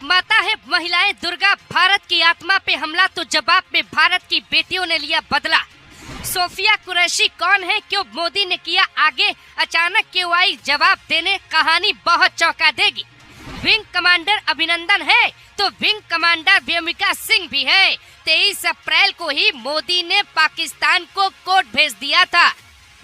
माता है महिलाएं दुर्गा, भारत की आत्मा पे हमला तो जवाब में भारत की बेटियों ने लिया बदला। सोफिया कुरैशी कौन है, क्यों मोदी ने किया आगे, अचानक क्यों आई जवाब देने, कहानी बहुत चौंका देगी। विंग कमांडर अभिनंदन है तो विंग कमांडर व्योमिका सिंह भी है। 23 अप्रैल को ही मोदी ने पाकिस्तान को कोर्ट भेज दिया था।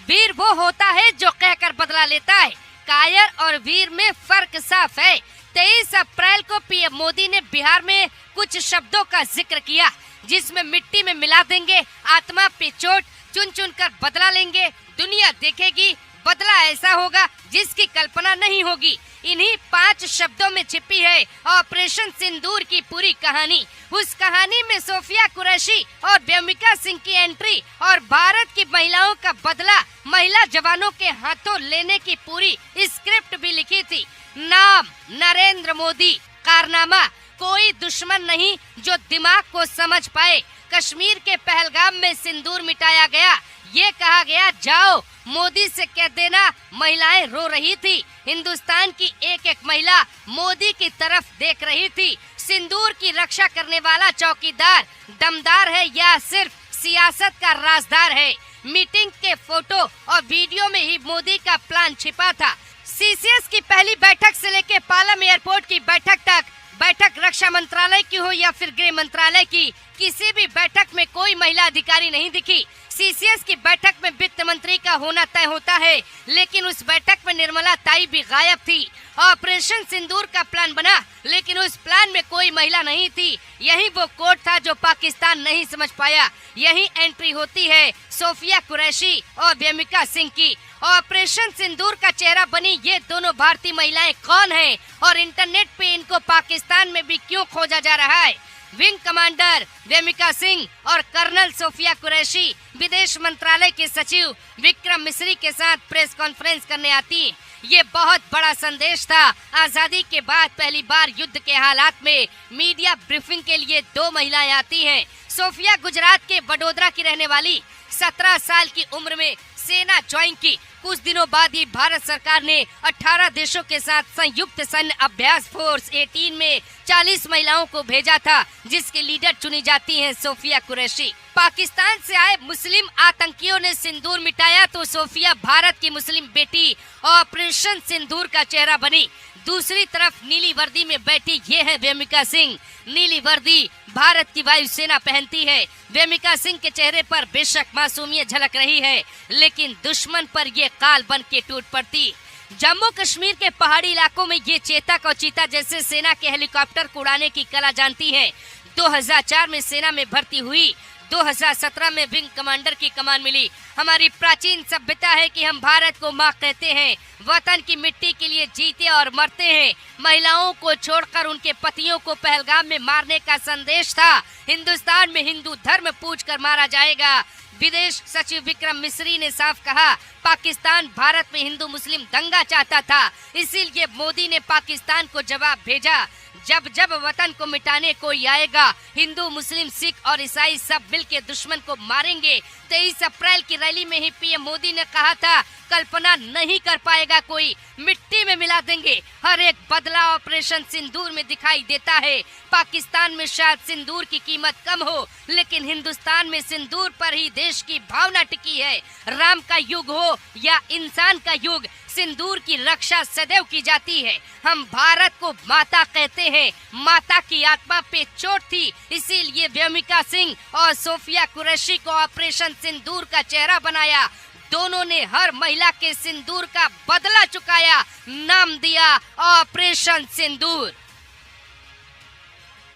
वीर वो होता है जो कहकर बदला लेता है, कायर और वीर में फर्क साफ है। 23 अप्रैल को पीएम मोदी ने बिहार में कुछ शब्दों का जिक्र किया, जिसमें मिट्टी में मिला देंगे, आत्मा पे चोट, चुन चुन कर बदला लेंगे, दुनिया देखेगी, बदला ऐसा होगा जिसकी कल्पना नहीं होगी। इन्हीं 5 शब्दों में छिपी है ऑपरेशन सिंदूर की पूरी कहानी। उस कहानी में सोफिया कुरैशी और व्योमिका सिंह की एंट्री और भारत की महिलाओं का बदला महिला जवानों के हाथों लेने की पूरी स्क्रिप्ट भी लिखी थी। नाम नरेंद्र मोदी, कारनामा कोई दुश्मन नहीं जो दिमाग को समझ पाए। कश्मीर के पहलगाम में सिंदूर मिटाया गया, ये कहा गया जाओ मोदी से कह देना महिलाएं रो रही थी। हिंदुस्तान की एक एक महिला मोदी की तरफ देख रही थी। सिंदूर की रक्षा करने वाला चौकीदार दमदार है या सिर्फ सियासत का राजदार है। मीटिंग के फोटो और वीडियो में ही मोदी का प्लान छिपा था। सीसीएस की पहली बैठक से लेकर पालम एयरपोर्ट की बैठक तक, बैठक रक्षा मंत्रालय की हो या फिर गृह मंत्रालय की, किसी भी बैठक में कोई महिला अधिकारी नहीं दिखी। सीसीएस की बैठक में वित्त मंत्री का होना तय होता है, लेकिन उस बैठक में निर्मला ताई भी गायब थी। ऑपरेशन सिंदूर का प्लान बना, लेकिन उस प्लान में कोई महिला नहीं थी। यही वो कोड था जो पाकिस्तान नहीं समझ पाया। यही एंट्री होती है सोफिया कुरैशी और व्योमिका सिंह की। ऑपरेशन सिंदूर का चेहरा बनी ये दोनों भारतीय महिलाएं कौन हैं और इंटरनेट पे इनको पाकिस्तान में भी क्यों खोजा जा रहा है। विंग कमांडर व्योमिका सिंह और कर्नल सोफिया कुरैशी विदेश मंत्रालय के सचिव विक्रम मिस्री के साथ प्रेस कॉन्फ्रेंस करने आती। ये बहुत बड़ा संदेश था। आजादी के बाद पहली बार युद्ध के हालात में मीडिया ब्रीफिंग के लिए 2 महिलाएं आती हैं। सोफिया गुजरात के वडोदरा की रहने वाली, 17 साल की उम्र में सेना ज्वाइन की। कुछ दिनों बाद ही भारत सरकार ने 18 देशों के साथ संयुक्त सैन्य अभ्यास फोर्स 18 में 40 महिलाओं को भेजा था, जिसके लीडर चुनी जाती हैं सोफिया कुरैशी। पाकिस्तान से आए मुस्लिम आतंकियों ने सिंदूर मिटाया तो सोफिया भारत की मुस्लिम बेटी ऑपरेशन सिंदूर का चेहरा बनी। दूसरी तरफ नीली वर्दी में बैठी ये है व्योमिका सिंह। नीली वर्दी भारत की वायुसेना पहनती है। व्योमिका सिंह के चेहरे पर बेशक मासूमियत झलक रही है, लेकिन दुश्मन पर ये काल बन के टूट पड़ती। जम्मू कश्मीर के पहाड़ी इलाकों में ये चेतक और चीता जैसे सेना के हेलीकॉप्टर को उड़ाने की कला जानती है। 2004 में सेना में भर्ती हुई, 2017 में विंग कमांडर की कमान मिली। हमारी प्राचीन सभ्यता है कि हम भारत को माँ कहते हैं, वतन की मिट्टी के लिए जीते और मरते हैं। महिलाओं को छोड़कर उनके पतियों को पहलगाम में मारने का संदेश था। हिंदुस्तान में हिंदू धर्म पूज कर मारा जाएगा। विदेश सचिव विक्रम मिस्री ने साफ कहा, पाकिस्तान भारत में हिंदू मुस्लिम दंगा चाहता था, इसीलिए मोदी ने पाकिस्तान को जवाब भेजा। जब जब वतन को मिटाने कोई आएगा, हिंदू मुस्लिम सिख और ईसाई सब मिलके दुश्मन को मारेंगे। 23 अप्रैल की रैली में ही पीएम मोदी ने कहा था, कल्पना नहीं कर पाएगा कोई, मिट्टी में मिला देंगे। हर एक बदला ऑपरेशन सिंदूर में दिखाई देता है। पाकिस्तान में शायद सिंदूर की कीमत कम हो, लेकिन हिंदुस्तान में सिंदूर पर ही देश की भावना टिकी है। राम का युग हो या इंसान का युग, सिंदूर की रक्षा सदैव की जाती है। हम भारत को माता कहते हैं, माता की आत्मा पे चोट थी, इसीलिए व्योमिका सिंह और सोफिया कुरैशी को ऑपरेशन सिंदूर का चेहरा बनाया। दोनों ने हर महिला के सिंदूर का बदला चुकाया, नाम दिया ऑपरेशन सिंदूर।